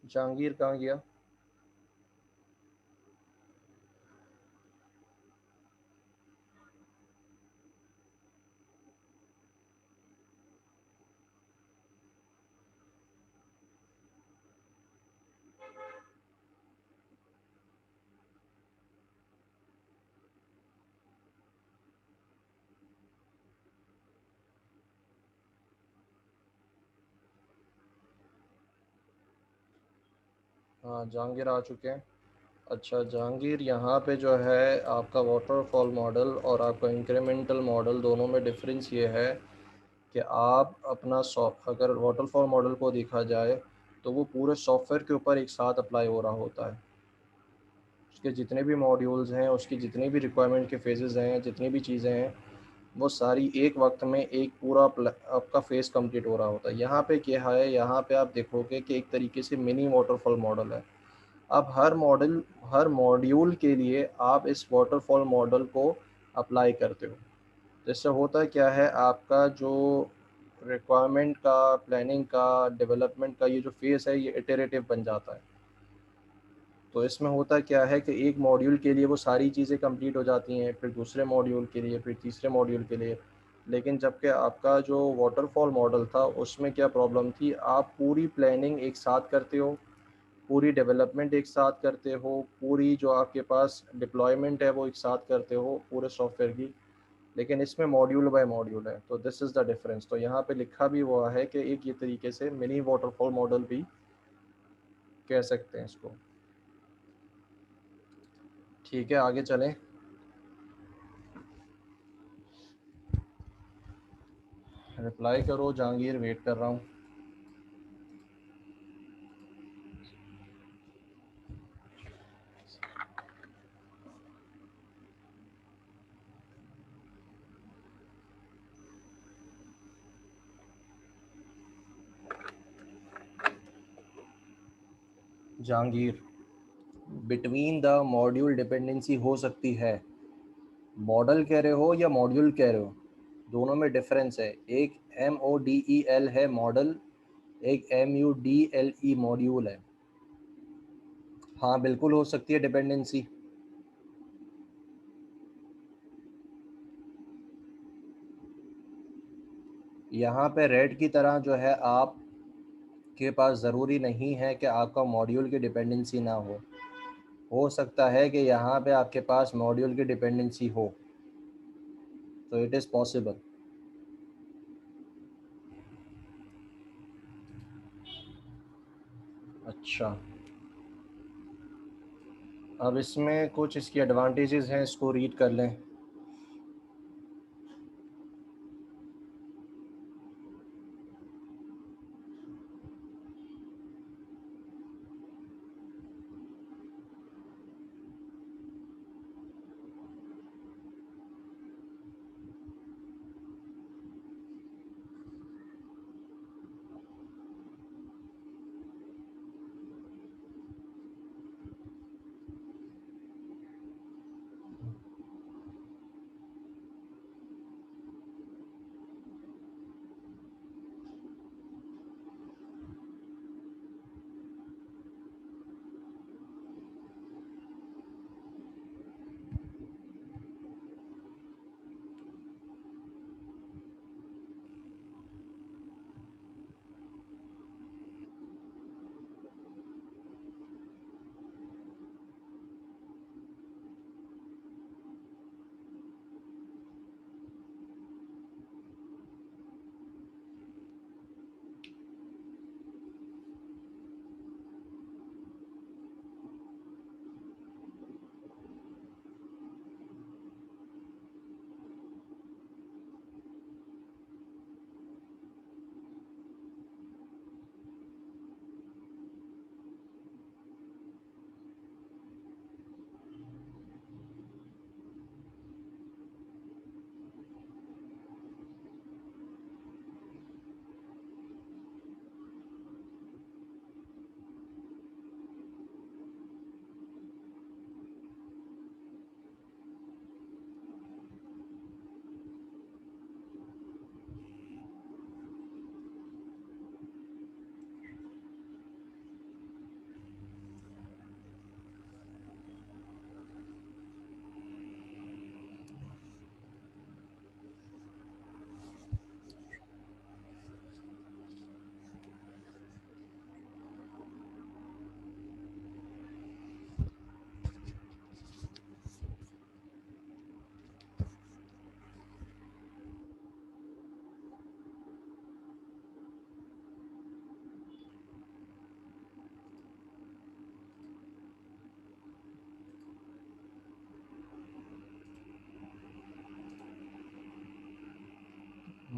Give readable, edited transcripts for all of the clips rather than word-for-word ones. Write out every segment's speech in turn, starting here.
जहांगीर कहाँ गया? हाँ, जहांगीर आ चुके हैं। अच्छा जहांगीर, यहाँ पे जो है आपका वाटरफॉल मॉडल और आपका इंक्रीमेंटल मॉडल दोनों में डिफरेंस ये है कि आप अपना अगर वाटरफॉल मॉडल को देखा जाए तो वो पूरे सॉफ्टवेयर के ऊपर एक साथ अप्लाई हो रहा होता है। उसके जितने भी मॉड्यूल्स हैं, उसकी जितनी भी रिक्वायरमेंट के फेजेस हैं, जितनी भी चीज़ें हैं, वो सारी एक वक्त में एक पूरा आपका फेज़ कंप्लीट हो रहा होता है। यहाँ पे क्या है, यहाँ पे आप देखोगे कि एक तरीके से मिनी वाटरफॉल मॉडल है। अब हर मॉड्यूल के लिए आप इस वाटरफॉल मॉडल को अप्लाई करते हो। जिससे होता क्या है, आपका जो रिक्वायरमेंट का, प्लानिंग का, डेवलपमेंट का ये जो फेज़ है ये इटरेटिव बन जाता है। तो इसमें होता क्या है कि एक मॉड्यूल के लिए वो सारी चीज़ें कंप्लीट हो जाती हैं, फिर दूसरे मॉड्यूल के लिए, फिर तीसरे मॉड्यूल के लिए। लेकिन जबकि आपका जो वाटरफॉल मॉडल था उसमें क्या प्रॉब्लम थी, आप पूरी प्लानिंग एक साथ करते हो, पूरी डेवलपमेंट एक साथ करते हो, पूरी जो आपके पास डिप्लॉयमेंट है वो एक साथ करते हो पूरे सॉफ्टवेयर की। लेकिन इसमें मॉड्यूल बाय मॉड्यूल है, तो दिस इज़ द डिफरेंस। तो यहाँ पे लिखा भी हुआ है कि एक ये तरीके से मिनी वाटरफॉल मॉडल भी कह सकते हैं इसको। ठीक है, आगे चलें। रिप्लाई करो जहांगीर, वेट कर रहा हूँ। Jahangir, between the module dependency हो सकती है। मॉडल कह रहे हो या मॉड्यूल कह रहे हो? दोनों में डिफरेंस है। एक MODEL है मॉडल, एक MUDLE मॉड्यूल है। हाँ बिल्कुल हो सकती है डिपेंडेंसी। यहाँ पे रेड की तरह जो है, आप के पास ज़रूरी नहीं है कि आपका मॉड्यूल की डिपेंडेंसी ना हो सकता है कि यहाँ पे आपके पास मॉड्यूल की डिपेंडेंसी हो। तो इट इज़ पॉसिबल। अच्छा, अब इसमें कुछ इसकी एडवांटेजेस हैं, इसको रीड कर लें।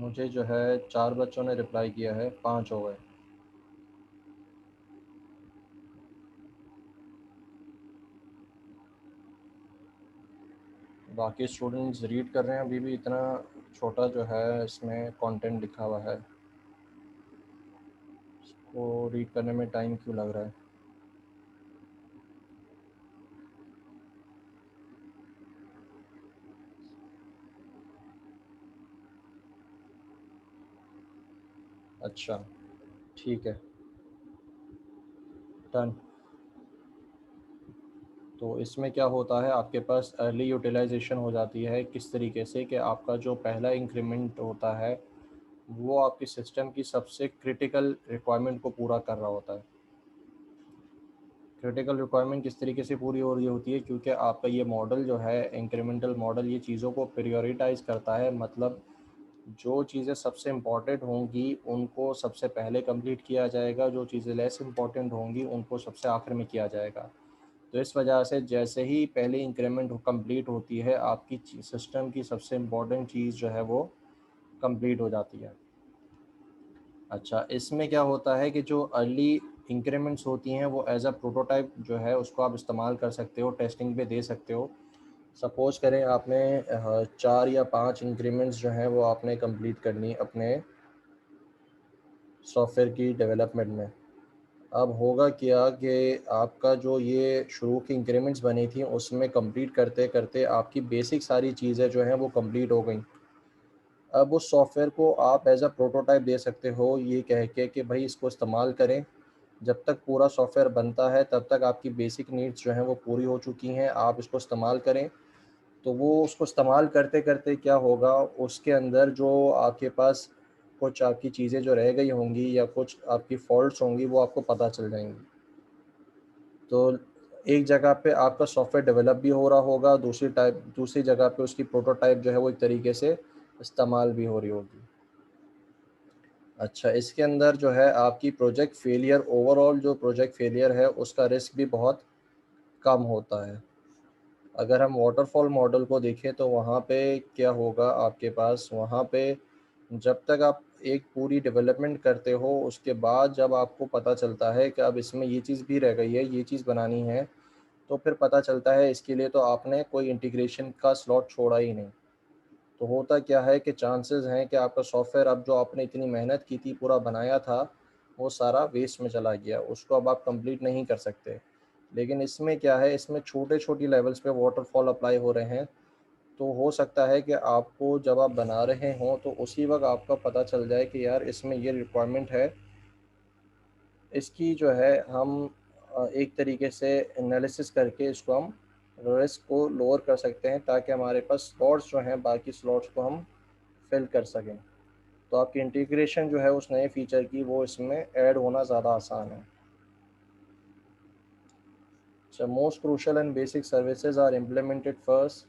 मुझे जो है 4 बच्चों ने रिप्लाई किया है, 5 हो गए। बाकी स्टूडेंट्स रीड कर रहे हैं, अभी भी इतना छोटा जो है इसमें कंटेंट लिखा हुआ है, इसको रीड करने में टाइम क्यों लग रहा है? अच्छा, ठीक है, डन। तो इसमें क्या होता है, आपके पास अर्ली यूटिलाइजेशन हो जाती है किस तरीके से कि आपका जो पहला इंक्रीमेंट होता है वो आपके सिस्टम की सबसे क्रिटिकल रिक्वायरमेंट को पूरा कर रहा होता है। क्रिटिकल रिक्वायरमेंट किस तरीके से पूरी हो रही होती है, क्योंकि आपका ये मॉडल जो है इंक्रीमेंटल मॉडल ये चीज़ों को प्रायोरिटाइज करता है, मतलब जो चीज़ें सबसे इम्पॉर्टेंट होंगी उनको सबसे पहले कंप्लीट किया जाएगा, जो चीज़ें लेस इम्पॉर्टेंट होंगी उनको सबसे आखिर में किया जाएगा। तो इस वजह से जैसे ही पहली इंक्रीमेंट कंप्लीट होती है आपकी सिस्टम की सबसे इम्पॉर्टेंट चीज़ जो है वो कंप्लीट हो जाती है। अच्छा, इसमें क्या होता है कि जो अर्ली इंक्रीमेंट्स होती हैं वो एज अ प्रोटोटाइप जो है उसको आप इस्तेमाल कर सकते हो, टेस्टिंग पे दे सकते हो। सपोज़ करें आपने 4 या 5 इंक्रीमेंट्स जो हैं वो आपने कंप्लीट करनी अपने सॉफ्टवेयर की डेवलपमेंट में। अब होगा क्या कि आपका जो ये शुरू की इंक्रीमेंट्स बनी थी उसमें कंप्लीट करते करते आपकी बेसिक सारी चीज़ें जो हैं वो कंप्लीट हो गई। अब उस सॉफ्टवेयर को आप एज अ प्रोटोटाइप दे सकते हो ये कह के कि भाई इसको इस्तेमाल करें। जब तक पूरा सॉफ्टवेयर बनता है तब तक आपकी बेसिक नीड्स जो हैं वो पूरी हो चुकी हैं, आप इसको इस्तेमाल करें। तो वो उसको इस्तेमाल करते करते क्या होगा, उसके अंदर जो आपके पास कुछ आपकी चीज़ें जो रह गई होंगी या कुछ आपकी फॉल्ट्स होंगी वो आपको पता चल जाएंगी। तो एक जगह पे आपका सॉफ्टवेयर डेवलप भी हो रहा होगा, दूसरी जगह पे उसकी प्रोटोटाइप जो है वो एक तरीके से इस्तेमाल भी हो रही होगी। अच्छा, इसके अंदर जो है आपकी प्रोजेक्ट फेलियर, ओवरऑल जो प्रोजेक्ट फेलियर है उसका रिस्क भी बहुत कम होता है। अगर हम वाटरफॉल मॉडल को देखें तो वहाँ पे क्या होगा आपके पास, वहाँ पे जब तक आप एक पूरी डेवलपमेंट करते हो उसके बाद जब आपको पता चलता है कि अब इसमें ये चीज़ भी रह गई है, ये चीज़ बनानी है, तो फिर पता चलता है इसके लिए तो आपने कोई इंटीग्रेशन का स्लॉट छोड़ा ही नहीं। तो होता क्या है कि चांसेस हैं कि आपका सॉफ्टवेयर अब जो आपने इतनी मेहनत की थी, पूरा बनाया था, वो सारा वेस्ट में चला गया, उसको अब आप कंप्लीट नहीं कर सकते। लेकिन इसमें क्या है, इसमें छोटे छोटी लेवल्स पे वाटरफॉल अप्लाई हो रहे हैं। तो हो सकता है कि आपको जब आप बना रहे हों तो उसी वक्त आपका पता चल जाए कि यार इसमें ये रिक्वायरमेंट है, इसकी जो है हम एक तरीके से एनालिसिस करके इसको हम रिस्क को लोअर कर सकते हैं ताकि हमारे पास स्लॉट्स जो हैं बाकी स्लॉट्स को हम फिल कर सकें। तो आपकी इंटीग्रेशन जो है उस नए फीचर की वो इसमें ऐड होना ज़्यादा आसान है। So most crucial and basic services are implemented first,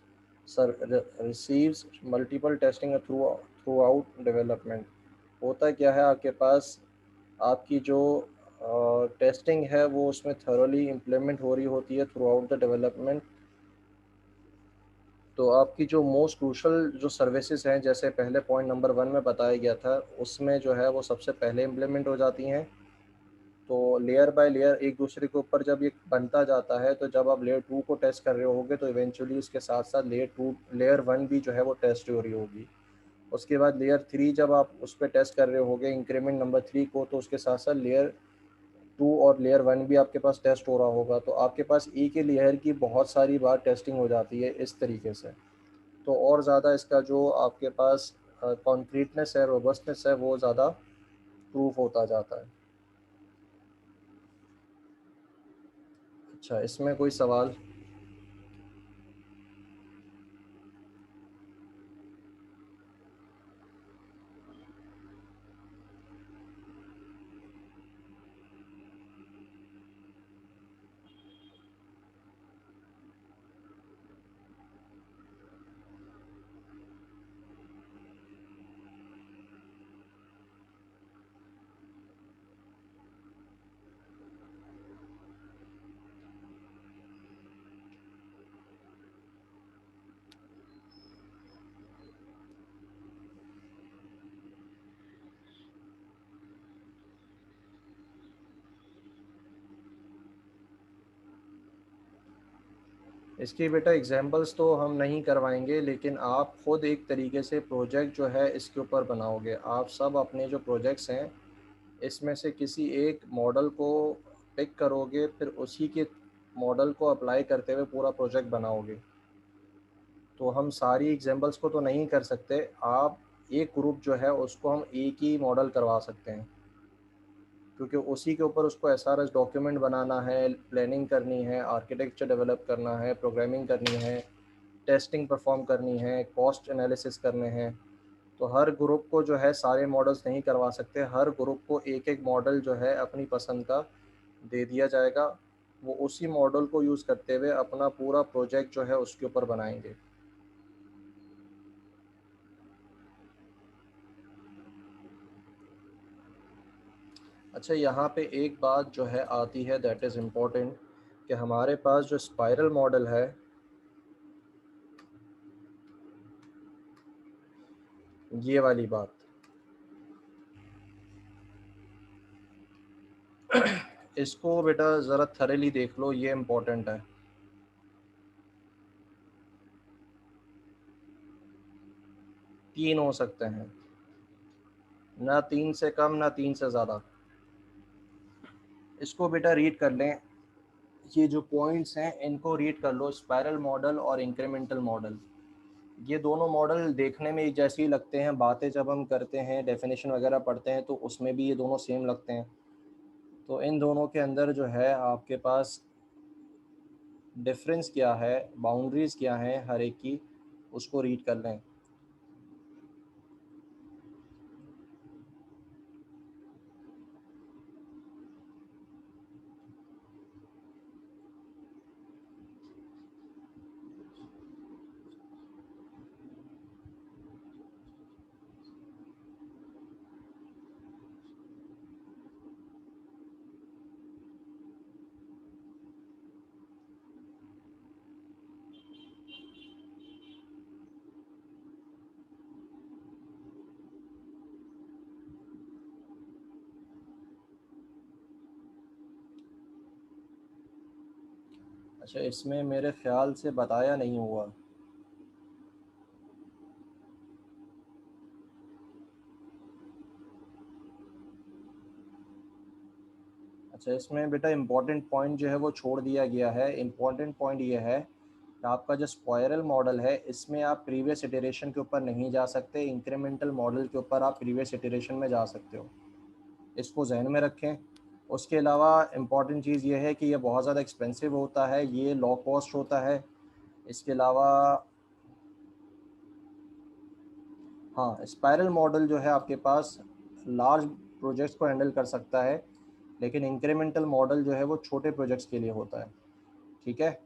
receives multiple testing throughout development। होता क्या है आपके पास, आपकी जो टेस्टिंग है वो उसमें थरोली इम्प्लीमेंट हो रही होती है थ्रू आउट द डेवलपमेंट। तो आपकी जो मोस्ट क्रूशल जो सर्विसेज हैं, जैसे पहले पॉइंट नंबर 1 में बताया गया था, उसमें जो है वो सबसे पहले इम्प्लीमेंट हो जाती हैं। तो लेयर बाय लेयर एक दूसरे के ऊपर जब ये बनता जाता है तो जब आप लेयर 2 को टेस्ट कर रहे होगे तो इवेंचुअली इसके साथ साथ लेयर 1 भी जो है वो टेस्ट हो रही होगी। उसके बाद लेयर 3 जब आप उस पर टेस्ट कर रहे होगे इंक्रीमेंट नंबर 3 को, तो उसके साथ साथ लेयर 2 और लेयर 1 भी आपके पास टेस्ट हो रहा होगा। तो आपके पास एक ही लेयर की बहुत सारी बार टेस्टिंग हो जाती है इस तरीके से। तो और ज़्यादा इसका जो आपके पास कॉन्क्रीटनेस है, रोबस्टनेस है, वो ज़्यादा प्रूफ होता जाता है। अच्छा, इसमें कोई सवाल? इसकी बेटा एग्जांपल्स तो हम नहीं करवाएंगे, लेकिन आप खुद एक तरीके से प्रोजेक्ट जो है इसके ऊपर बनाओगे। आप सब अपने जो प्रोजेक्ट्स हैं इसमें से किसी एक मॉडल को पिक करोगे, फिर उसी के मॉडल को अप्लाई करते हुए पूरा प्रोजेक्ट बनाओगे। तो हम सारी एग्जांपल्स को तो नहीं कर सकते। आप एक ग्रुप जो है उसको हम एक ही मॉडल करवा सकते हैं, क्योंकि उसी के ऊपर उसको एसआरएस डॉक्यूमेंट बनाना है, प्लानिंग करनी है, आर्किटेक्चर डेवलप करना है, प्रोग्रामिंग करनी है, टेस्टिंग परफॉर्म करनी है, कॉस्ट एनालिसिस करने हैं। तो हर ग्रुप को जो है सारे मॉडल्स नहीं करवा सकते, हर ग्रुप को एक एक मॉडल जो है अपनी पसंद का दे दिया जाएगा। वो उसी मॉडल को यूज़ करते हुए अपना पूरा प्रोजेक्ट जो है उसके ऊपर बनाएंगे। अच्छा, यहाँ पे एक बात जो है आती है दैट इज़ इम्पोर्टेंट, कि हमारे पास जो स्पाइरल मॉडल है, ये वाली बात, इसको बेटा ज़रा थरली देख लो, ये इम्पोर्टेंट है। 3 हो सकते हैं, ना 3 से कम ना 3 से ज़्यादा। इसको बेटा रीड कर लें, ये जो पॉइंट्स हैं इनको रीड कर लो, स्पाइरल मॉडल और इंक्रीमेंटल मॉडल। ये दोनों मॉडल देखने में एक जैसे ही लगते हैं, बातें जब हम करते हैं, डेफिनेशन वगैरह पढ़ते हैं तो उसमें भी ये दोनों सेम लगते हैं। तो इन दोनों के अंदर जो है आपके पास डिफरेंस क्या है, बाउंड्रीज़ क्या हैं हर एक की, उसको रीड कर लें। अच्छा, इसमें मेरे ख्याल से बताया नहीं हुआ। अच्छा, इसमें बेटा इम्पॉर्टेंट पॉइंट जो है वो छोड़ दिया गया है। इम्पॉर्टेंट पॉइंट ये है कि आपका जो स्पायरल मॉडल है इसमें आप प्रीवियस इटरेशन के ऊपर नहीं जा सकते, इंक्रीमेंटल मॉडल के ऊपर आप प्रीवियस इटरेशन में जा सकते हो। इसको जहन में रखें। उसके अलावा इम्पॉर्टेंट चीज़ ये है कि ये बहुत ज़्यादा एक्सपेंसिव होता है, ये लो कॉस्ट होता है। इसके अलावा हाँ, स्पाइरल मॉडल जो है आपके पास लार्ज प्रोजेक्ट्स को हैंडल कर सकता है, लेकिन इंक्रीमेंटल मॉडल जो है वो छोटे प्रोजेक्ट्स के लिए होता है। ठीक है,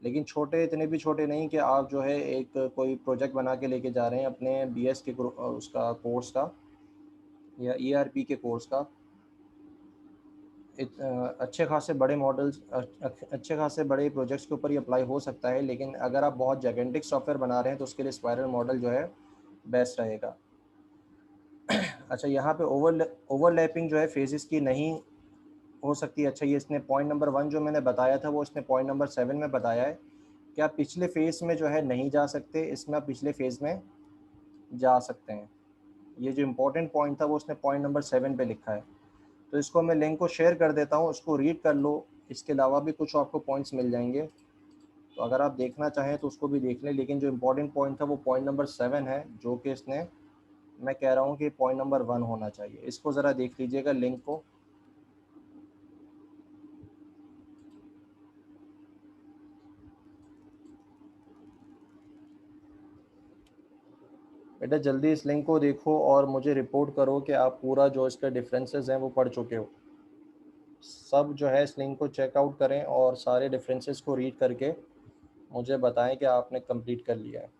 लेकिन छोटे इतने भी छोटे नहीं कि आप जो है एक कोई प्रोजेक्ट बना के लेके जा रहे हैं अपने बीएस के उसका कोर्स का या ईआरपी के कोर्स का। अच्छे खासे बड़े मॉडल्स, अच्छे खासे बड़े प्रोजेक्ट्स के ऊपर ये अप्लाई हो सकता है, लेकिन अगर आप बहुत जाइगेंटिक सॉफ्टवेयर बना रहे हैं तो उसके लिए स्पाइरल मॉडल जो है बेस्ट रहेगा। अच्छा, यहाँ पे ओवरलैपिंग जो है फेजेस की नहीं हो सकती। अच्छा, ये इसने पॉइंट नंबर 1 जो मैंने बताया था वो इसने पॉइंट नंबर 7 में बताया है कि आप पिछले फेज़ में जो है नहीं जा सकते, इसमें आप पिछले फेज़ में जा सकते हैं। ये जो इम्पोर्टेंट पॉइंट था वो उसने पॉइंट नंबर 7 पे लिखा है। तो इसको मैं लिंक को शेयर कर देता हूँ, उसको रीड कर लो। इसके अलावा भी कुछ आपको पॉइंट्स मिल जाएंगे, तो अगर आप देखना चाहें तो उसको भी देख लें। लेकिन जो इम्पोर्टेंट पॉइंट था वो पॉइंट नंबर 7 है, जो कि इसने, मैं कह रहा हूँ कि पॉइंट नंबर 1 होना चाहिए। इसको ज़रा देख लीजिएगा लिंक को। बेटा जल्दी इस लिंक को देखो और मुझे रिपोर्ट करो कि आप पूरा जो इसके डिफरेंसेस हैं वो पढ़ चुके हो। सब जो है इस लिंक को चेकआउट करें और सारे डिफरेंसेस को रीड करके मुझे बताएं कि आपने कंप्लीट कर लिया है।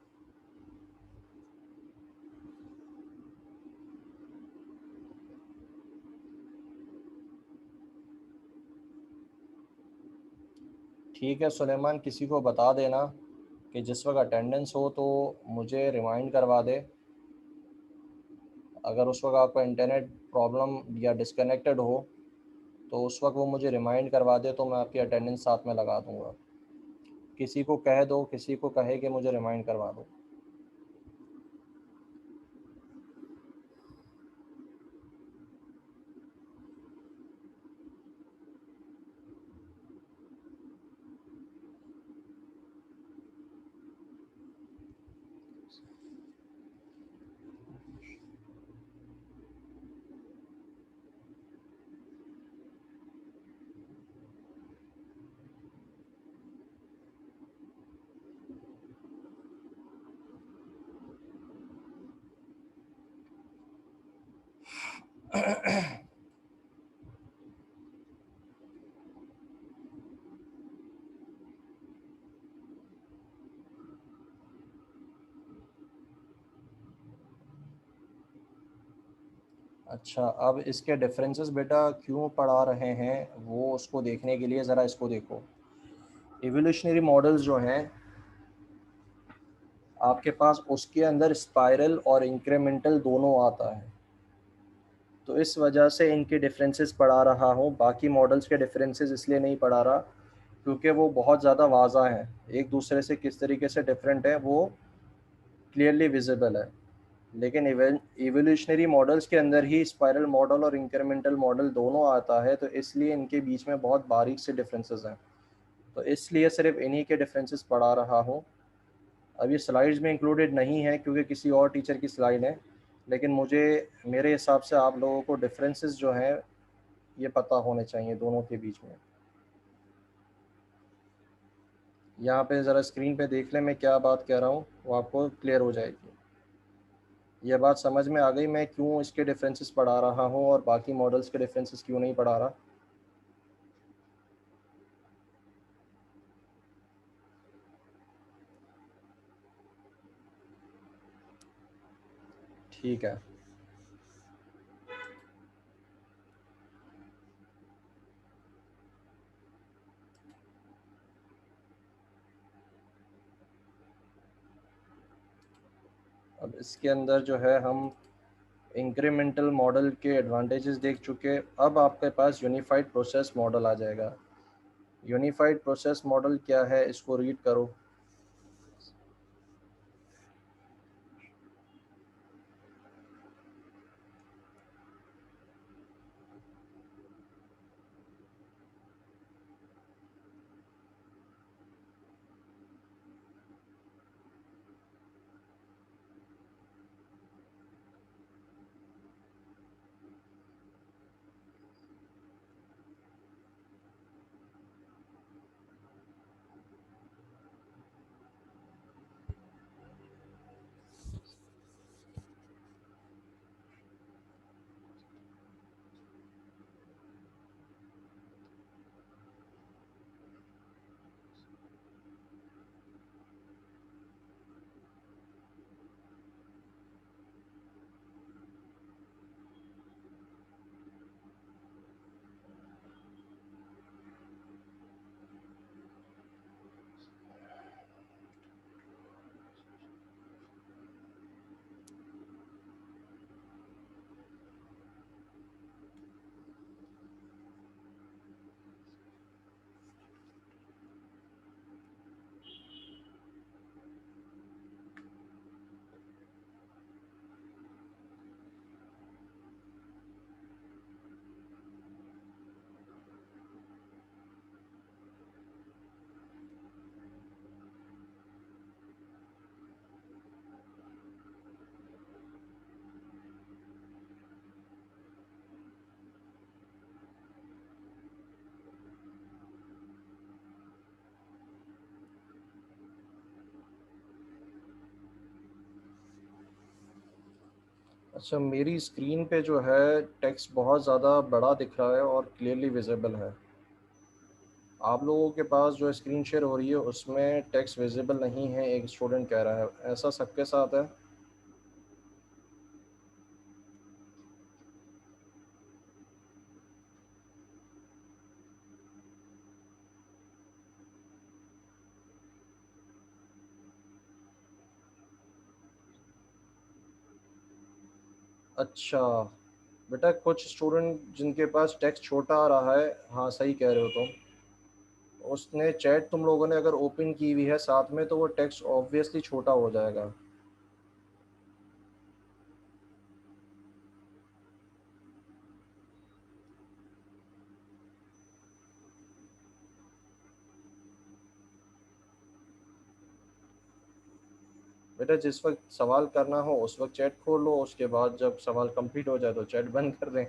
ठीक है सुलेमान, किसी को बता देना कि जिस वक्त अटेंडेंस हो तो मुझे रिमाइंड करवा दे। अगर उस वक्त आपका इंटरनेट प्रॉब्लम या डिस्कनेक्टेड हो तो उस वक्त वो मुझे रिमाइंड करवा दे, तो मैं आपकी अटेंडेंस साथ में लगा दूंगा। किसी को कह दो, किसी को कहे कि मुझे रिमाइंड करवा दो। अच्छा, अब इसके डिफरेंसेस बेटा क्यों पढ़ा रहे हैं वो उसको देखने के लिए ज़रा इसको देखो। इवोल्यूशनरी मॉडल्स जो हैं आपके पास, उसके अंदर स्पाइरल और इंक्रीमेंटल दोनों आता है। तो इस वजह से इनके डिफरेंसेस पढ़ा रहा हूँ, बाकी मॉडल्स के डिफरेंसेस इसलिए नहीं पढ़ा रहा क्योंकि वो बहुत ज़्यादा वाज़ा हैं, एक दूसरे से किस तरीके से डिफरेंट है वो क्लियरली विजिबल है। लेकिन इवोल्यूशनरी मॉडल्स के अंदर ही स्पाइरल मॉडल और इंक्रीमेंटल मॉडल दोनों आता है, तो इसलिए इनके बीच में बहुत बारीक से डिफरेंसेस हैं। तो इसलिए सिर्फ इन्हीं के डिफरेंसेस पढ़ा रहा हूँ। अब ये स्लाइड्स में इंक्लूडेड नहीं है क्योंकि किसी और टीचर की स्लाइड है, लेकिन मुझे मेरे हिसाब से आप लोगों को डिफरेंसेस जो हैं ये पता होने चाहिए दोनों के बीच में। यहाँ पे ज़रा स्क्रीन पे देख लें मैं क्या बात कह रहा हूँ, वो आपको क्लियर हो जाएगी। ये बात समझ में आ गई मैं क्यों इसके डिफरेंसेस पढ़ा रहा हूँ और बाकी मॉडल्स के डिफरेंसेस क्यों नहीं पढ़ा रहा। ठीक है। अब इसके अंदर जो है हम इंक्रीमेंटल मॉडल के एडवांटेजेस देख चुके। अब आपके पास यूनिफाइड प्रोसेस मॉडल आ जाएगा। यूनिफाइड प्रोसेस मॉडल क्या है इसको रीड करो। अच्छा, मेरी स्क्रीन पे जो है टेक्स्ट बहुत ज़्यादा बड़ा दिख रहा है और क्लियरली विजिबल है। आप लोगों के पास जो स्क्रीन शेयर हो रही है उसमें टेक्स्ट विजिबल नहीं है, एक स्टूडेंट कह रहा है, ऐसा सबके साथ है? अच्छा बेटा, कुछ स्टूडेंट जिनके पास टेक्स्ट छोटा आ रहा है, हाँ सही कह रहे हो तुम, उसने चैट तुम लोगों ने अगर ओपन की हुई है साथ में तो वो टेक्स्ट ऑब्वियसली छोटा हो जाएगा। बेटा जिस वक्त सवाल करना हो उस वक्त चैट खोल लो, उसके बाद जब सवाल कंप्लीट हो जाए तो चैट बंद कर दें।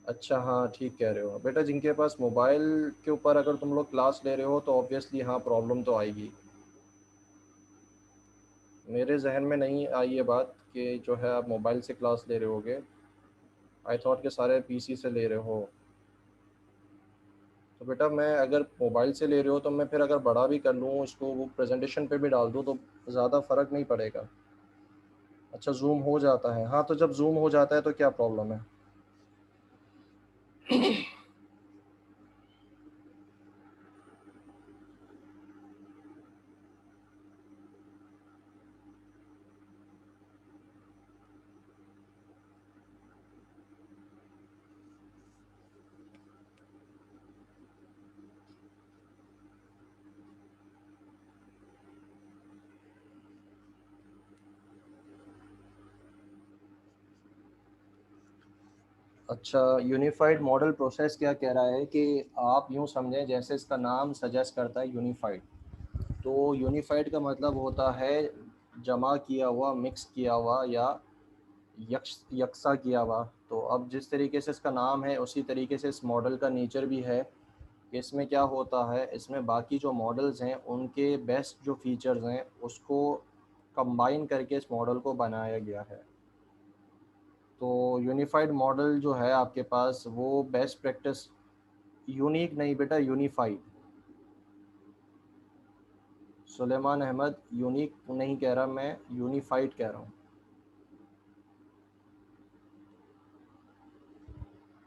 अच्छा हाँ ठीक कह रहे हो बेटा, जिनके पास मोबाइल के ऊपर अगर तुम लोग क्लास ले रहे हो तो ऑब्वियसली हाँ प्रॉब्लम तो आएगी। मेरे जहन में नहीं आई ये बात कि जो है आप मोबाइल से क्लास ले रहे होगे। आई थॉट के सारे पीसी से ले रहे हो। तो बेटा मैं अगर मोबाइल से ले रहे हो तो मैं फिर अगर बड़ा भी कर लूँ इसको, वो प्रेजेंटेशन पे भी डाल दूँ तो ज़्यादा फ़र्क नहीं पड़ेगा। अच्छा जूम हो जाता है, हाँ तो जब जूम हो जाता है तो क्या प्रॉब्लम है। अच्छा यूनिफाइड मॉडल प्रोसेस क्या कह रहा है कि आप यूँ समझें जैसे इसका नाम सजेस्ट करता है यूनिफाइड। तो यूनिफाइड का मतलब होता है जमा किया हुआ, मिक्स किया हुआ या यकसा किया हुआ। तो अब जिस तरीके से इसका नाम है उसी तरीके से इस मॉडल का नेचर भी है कि इसमें क्या होता है, इसमें बाकी जो मॉडल्स हैं उनके बेस्ट जो फीचर्स हैं उसको कंबाइन करके इस मॉडल को बनाया गया है। तो यूनिफाइड मॉडल जो है आपके पास वो बेस्ट प्रैक्टिस। यूनिक नहीं बेटा, यूनिफाइड। सुलेमान अहमद, यूनिक नहीं कह रहा मैं, यूनिफाइड कह रहा हूँ।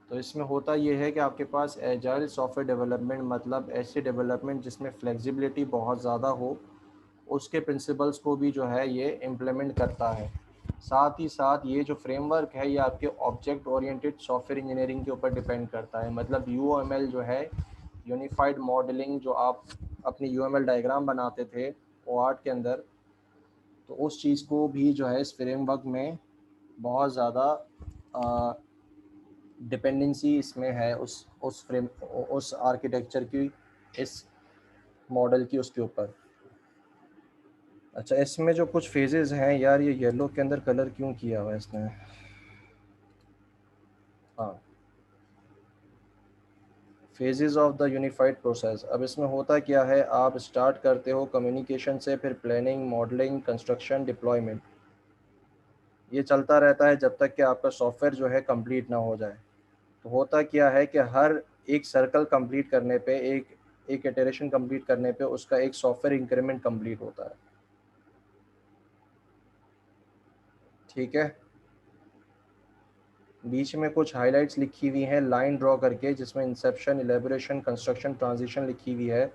तो इसमें होता ये है कि आपके पास एजाइल सॉफ्टवेयर डेवलपमेंट मतलब ऐसे डेवलपमेंट जिसमें फ्लेक्सिबिलिटी बहुत ज़्यादा हो, उसके प्रिंसिपल्स को भी जो है ये इम्प्लीमेंट करता है। साथ ही साथ ये जो फ्रेमवर्क है ये आपके ऑब्जेक्ट ओरिएंटेड सॉफ्टवेयर इंजीनियरिंग के ऊपर डिपेंड करता है। मतलब यूएमएल जो है, यूनिफाइड मॉडलिंग, जो आप अपनी यूएमएल डायग्राम बनाते थे ओ आर्ट के अंदर, तो उस चीज़ को भी जो है इस फ्रेमवर्क में बहुत ज़्यादा डिपेंडेंसी इसमें है उस फ्रेम, उस आर्किटेक्चर की, इस मॉडल की उसके ऊपर। अच्छा इसमें जो कुछ फेजेस हैं यार, ये येलो के अंदर कलर क्यों किया हुआ है इसने। हाँ, phases of the unified process. अब इसमें होता क्या है, आप स्टार्ट करते हो कम्युनिकेशन से, फिर प्लानिंग, मॉडलिंग, कंस्ट्रक्शन, डिप्लॉयमेंट। ये चलता रहता है जब तक कि आपका सॉफ्टवेयर जो है कंप्लीट ना हो जाए। तो होता क्या है कि हर एक सर्कल कंप्लीट करने पे, एक एक इटरेशन कंप्लीट करने पे उसका एक सॉफ्टवेयर इंक्रीमेंट कंप्लीट होता है। ठीक है। बीच में कुछ हाइलाइट्स लिखी हुई हैं लाइन ड्रॉ करके, जिसमें इंसेप्शन, इलेबोरेशन, कंस्ट्रक्शन, ट्रांजिशन लिखी हुई है।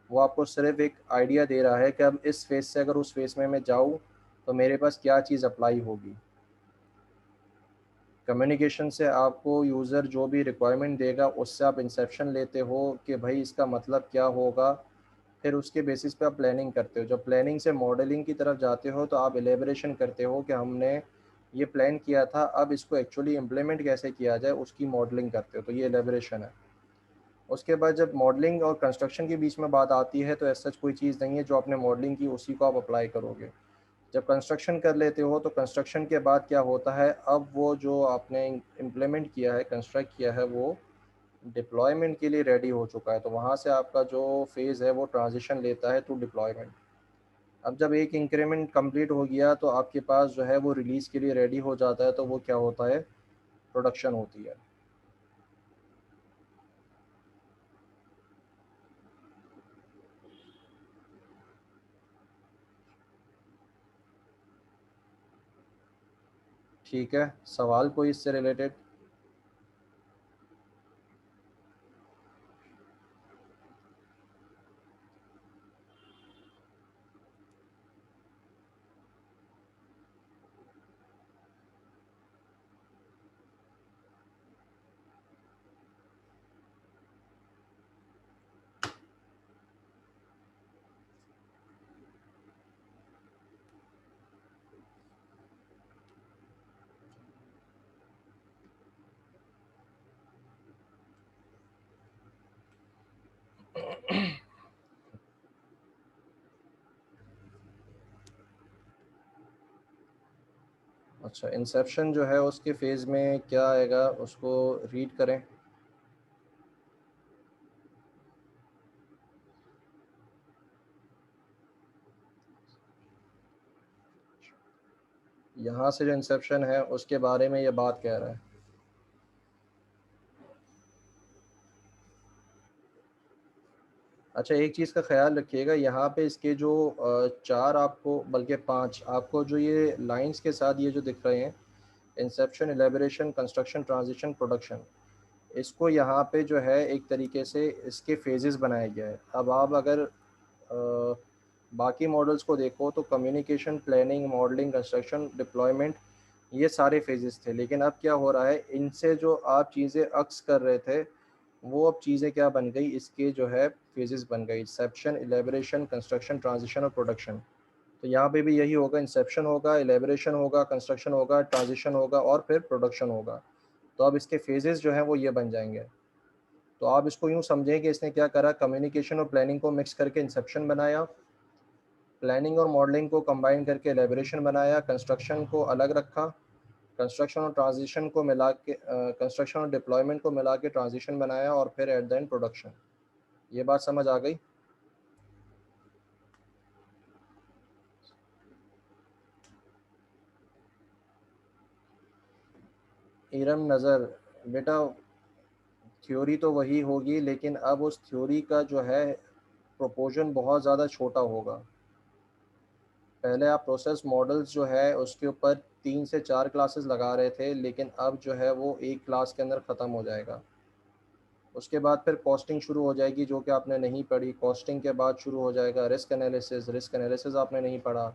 वो आपको सिर्फ एक आइडिया दे रहा है कि अब इस फेज़ से अगर उस फेज़ में मैं जाऊँ तो मेरे पास क्या चीज़ अप्लाई होगी। कम्युनिकेशन से आपको यूज़र जो भी रिक्वायरमेंट देगा उससे आप इंसेप्शन लेते हो कि भाई इसका मतलब क्या होगा। फिर उसके बेसिस पे आप प्लानिंग करते हो। जब प्लानिंग से मॉडलिंग की तरफ जाते हो तो आप एलेबरेशन करते हो कि हमने ये प्लान किया था, अब इसको एक्चुअली इम्प्लीमेंट कैसे किया जाए उसकी मॉडलिंग करते हो, तो ये एलेबरेशन है। उसके बाद जब मॉडलिंग और कंस्ट्रक्शन के बीच में बात आती है तो ऐसा कोई चीज़ नहीं है, जो आपने मॉडलिंग की उसी को आप अप्लाई करोगे। जब कंस्ट्रक्शन कर लेते हो तो कंस्ट्रक्शन के बाद क्या होता है, अब वो जो आपने इम्प्लीमेंट किया है, कंस्ट्रक्ट किया है, वो डिप्लॉयमेंट के लिए रेडी हो चुका है। तो वहाँ से आपका जो फेज़ है वो ट्रांजिशन लेता है टू डिप्लॉयमेंट। अब जब एक इंक्रीमेंट कंप्लीट हो गया तो आपके पास जो है वो रिलीज़ के लिए रेडी हो जाता है, तो वो क्या होता है, प्रोडक्शन होती है। ठीक है, सवाल कोई इससे रिलेटेड। अच्छा, इंसेप्शन जो है उसके फेज़ में क्या आएगा उसको रीड करें। यहाँ से जो इंसेप्शन है उसके बारे में ये बात कह रहा है। अच्छा, एक चीज़ का ख़्याल रखिएगा, यहाँ पे इसके जो 4 आपको, बल्कि 5 आपको जो ये लाइंस के साथ ये जो दिख रहे हैं, इंसेप्शन, इलैबोरेशन, कंस्ट्रक्शन, ट्रांज़िशन, प्रोडक्शन, इसको यहाँ पे जो है एक तरीके से इसके फ़ेज़ेस बनाया गया है। अब आप अगर बाकी मॉडल्स को देखो तो communication, planning, modelling, construction, deployment, ये सारे फ़ेज़ेस थे। लेकिन अब क्या हो रहा है, इनसे जो आप चीज़ें अक्स कर रहे थे, वो अब चीज़ें क्या बन गई, इसके जो है फेजेस बन गई, इंसेप्शन, इलेबोरेशन, कंस्ट्रक्शन, ट्रांजिशन और प्रोडक्शन। तो यहाँ पे भी यही होगा, इंसेप्शन होगा, इलेबोरेशन होगा, कंस्ट्रक्शन होगा, ट्रांजिशन होगा और फिर प्रोडक्शन होगा। तो अब इसके फेजेस जो हैं वो ये बन जाएंगे। तो आप इसको यूँ समझें कि इसने क्या करा, कम्युनिकेशन और प्लानिंग को मिक्स करके इंसेप्शन बनाया, प्लानिंग और मॉडलिंग को कंबाइन करके इलेबोरेशन बनाया, कंस्ट्रक्शन को अलग रखा, कंस्ट्रक्शन और ट्रांजिशन को मिला के कंस्ट्रक्शन और डिप्लॉयमेंट को मिला के ट्रांजिशन बनाया और फिर एट द एंड प्रोडक्शन। ये बात समझ आ गई? इरम नज़र, बेटा थ्योरी तो वही होगी, लेकिन अब उस थ्योरी का जो है प्रोपोर्शन बहुत ज़्यादा छोटा होगा। पहले आप प्रोसेस मॉडल्स जो है उसके ऊपर 3 से 4 क्लासेस लगा रहे थे, लेकिन अब जो है वो एक क्लास के अंदर ख़त्म हो जाएगा। उसके बाद फिर कॉस्टिंग शुरू हो जाएगी जो कि आपने नहीं पढ़ी। कॉस्टिंग के बाद शुरू हो जाएगा रिस्क एनालिसिस आपने नहीं पढ़ा।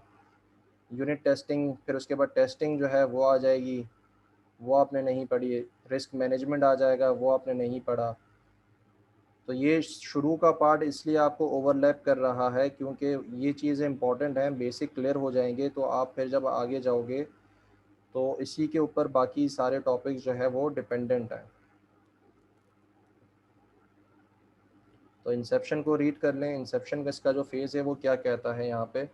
यूनिट टेस्टिंग, फिर उसके बाद टेस्टिंग जो है वो आ जाएगी, वो आपने नहीं पढ़ी। रिस्क मैनेजमेंट आ जाएगा, वो आपने नहीं पढ़ा। तो ये शुरू का पार्ट इसलिए आपको ओवरलैप कर रहा है क्योंकि ये चीज़ें इंपॉर्टेंट हैं, बेसिक क्लियर हो जाएंगे तो आप फिर जब आगे जाओगे तो इसी के ऊपर बाकी सारे टॉपिक्स जो है वो डिपेंडेंट हैं। तो इंसेप्शन को रीड कर लें, इंसेप्शन का इसका जो फेज़ है वो क्या कहता है यहाँ पे।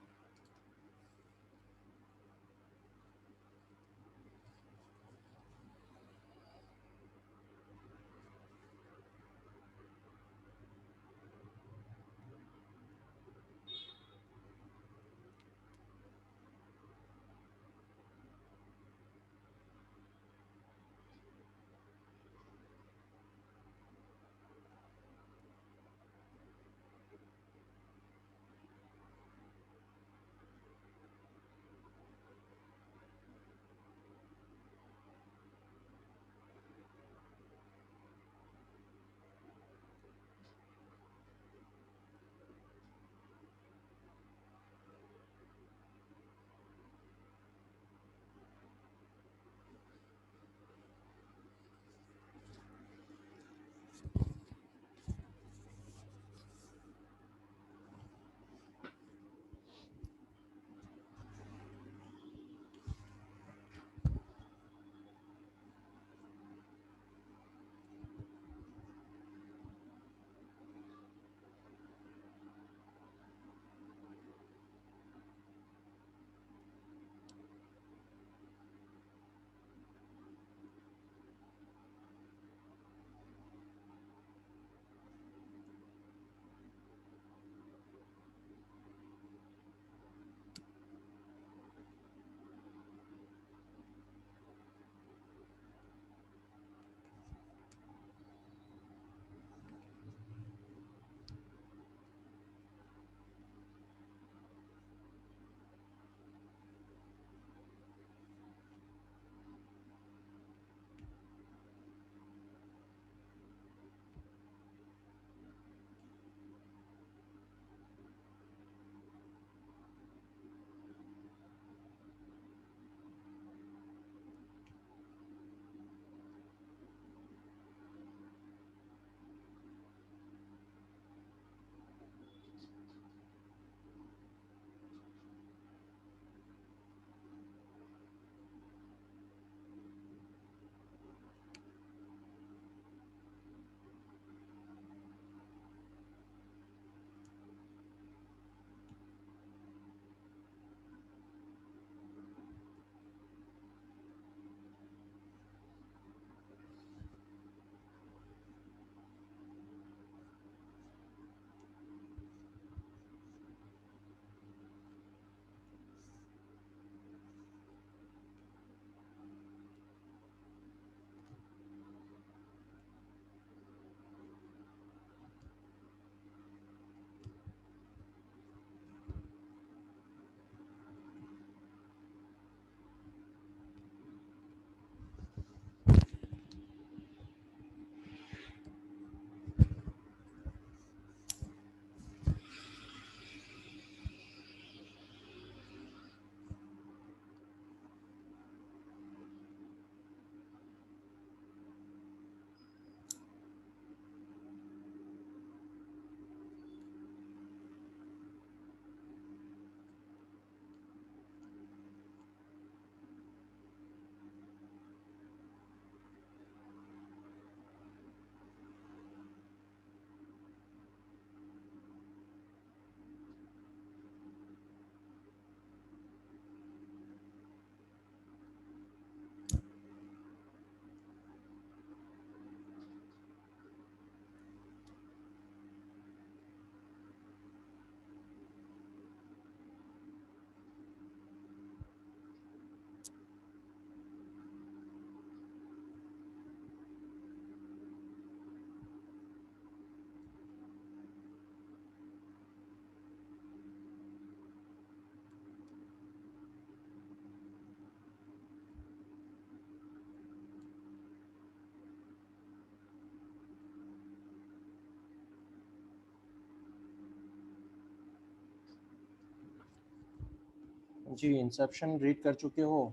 जी इंसेप्शन रीड कर चुके हो?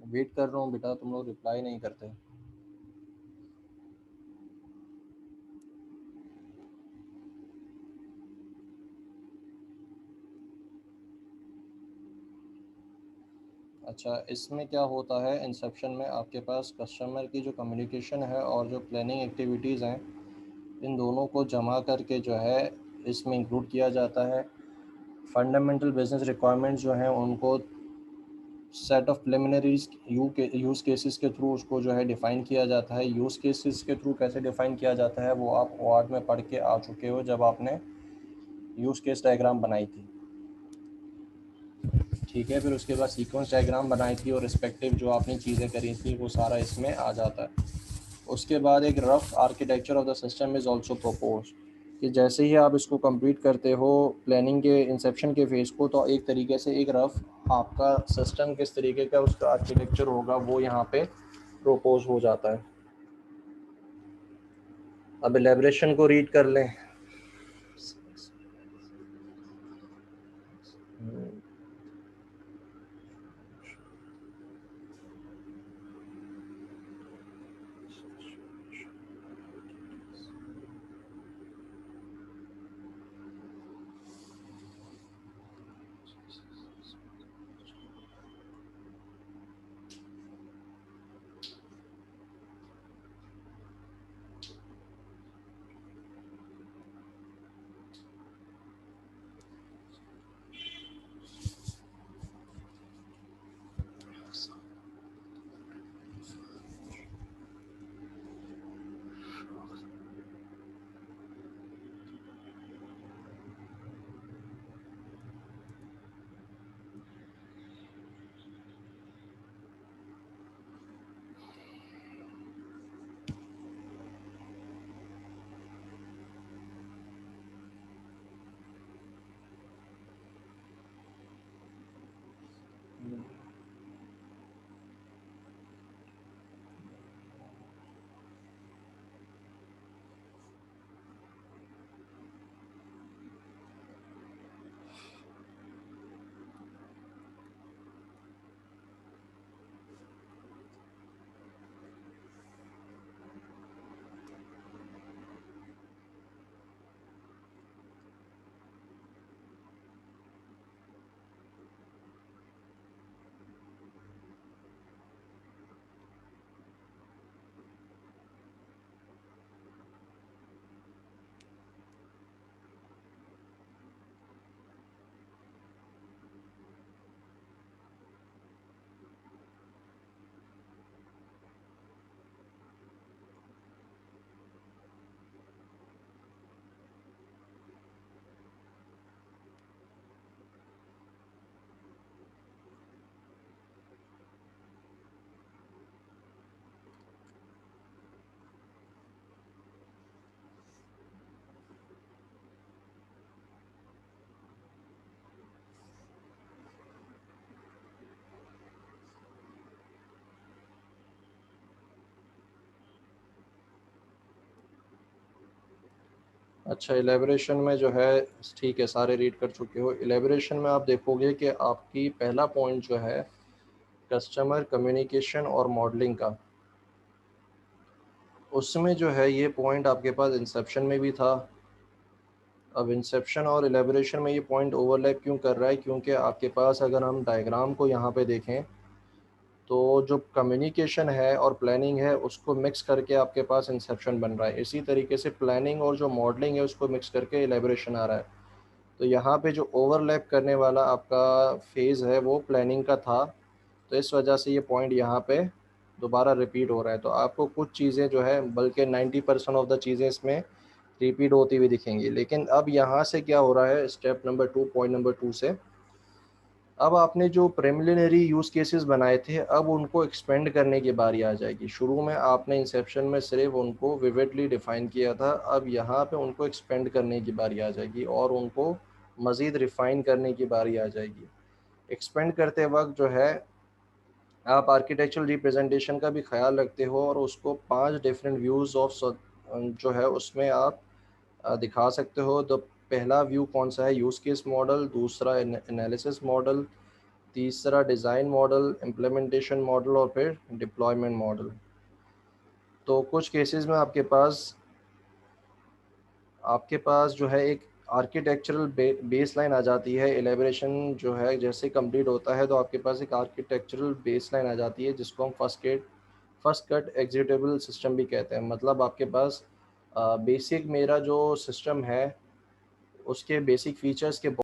वेट कर रहा हूँ बेटा, तुम लोग रिप्लाई नहीं करते। अच्छा, इसमें क्या होता है, इंसेप्शन में आपके पास कस्टमर की जो कम्युनिकेशन है और जो प्लानिंग एक्टिविटीज़ हैं, इन दोनों को जमा करके जो है इसमें इंक्लूड किया जाता है। फंडामेंटल बिजनेस रिक्वायरमेंट्स जो हैं उनको set of preliminaries use cases के थ्रू उसको जो है डिफ़ाइन किया जाता है। यूज़ केसेस के थ्रू कैसे डिफ़ाइन किया जाता है वो आप वार्ड में पढ़ के आ चुके हो जब आपने यूज़ केस डायग्राम बनाई थी। ठीक है, फिर उसके बाद सीक्वेंस डायग्राम बनाई थी और रिस्पेक्टिव जो आपने चीज़ें करी थी वो सारा इसमें आ जाता है। उसके बाद एक rough architecture of the system is also propose, कि जैसे ही आप इसको कंप्लीट करते हो प्लानिंग के इंसेप्शन के फेज़ को, तो एक तरीके से एक रफ़ आपका सिस्टम किस तरीके का उसका आर्किटेक्चर होगा वो यहाँ पे प्रपोज हो जाता है। अब एलेब्रेशन को रीड कर लें। अच्छा, एलेब्रेशन में जो है, ठीक है सारे रीड कर चुके हो। एलेब्रेशन में आप देखोगे कि आपकी पहला पॉइंट जो है कस्टमर कम्युनिकेशन और मॉडलिंग का, उसमें जो है ये पॉइंट आपके पास इंसेप्शन में भी था। अब इंसेप्शन और एलेब्रेशन में ये पॉइंट ओवरलैप क्यों कर रहा है, क्योंकि आपके पास अगर हम डायग्राम को यहाँ पे देखें तो जो कम्युनिकेशन है और प्लानिंग है उसको मिक्स करके आपके पास इंसेप्शन बन रहा है। इसी तरीके से प्लानिंग और जो मॉडलिंग है उसको मिक्स करके एलेब्रेशन आ रहा है। तो यहाँ पे जो ओवरलैप करने वाला आपका फेज़ है वो प्लानिंग का था, तो इस वजह से ये पॉइंट यहाँ पे दोबारा रिपीट हो रहा है। तो आपको कुछ चीज़ें जो है, बल्कि 90% ऑफ द चीज़ें इसमें रिपीट होती हुई दिखेंगी। लेकिन अब यहाँ से क्या हो रहा है, स्टेप नंबर 2, पॉइंट नंबर 2 से अब आपने जो प्रिलिमिनरी यूज़ केसेस बनाए थे अब उनको एक्सपेंड करने की बारी आ जाएगी। शुरू में आपने इंसेप्शन में सिर्फ उनको विविडली डिफ़ाइन किया था, अब यहाँ पे उनको एक्सपेंड करने की बारी आ जाएगी और उनको मज़ीद रिफ़ाइन करने की बारी आ जाएगी। एक्सपेंड करते वक्त जो है आप आर्किटेक्चरल रिप्रेजेंटेशन का भी ख्याल रखते हो और उसको 5 डिफरेंट व्यूज़ ऑफ जो है उसमें आप दिखा सकते हो। तो पहला व्यू कौन सा है, यूज़ केस मॉडल, दूसरा एनालिसिस मॉडल, तीसरा डिज़ाइन मॉडल, इम्प्लीमेंटेशन मॉडल और फिर डिप्लॉयमेंट मॉडल। तो कुछ केसेस में आपके पास जो है एक आर्किटेक्चरल बेस लाइन आ जाती है। एलेबरेशन जो है जैसे कंप्लीट होता है तो आपके पास एक आर्किटेक्चरल बेस लाइन आ जाती है, जिसको हम फर्स्ट कट एग्जीक्यूटेबल सिस्टम भी कहते हैं। मतलब आपके पास बेसिक मेरा जो सिस्टम है उसके बेसिक फीचर्स के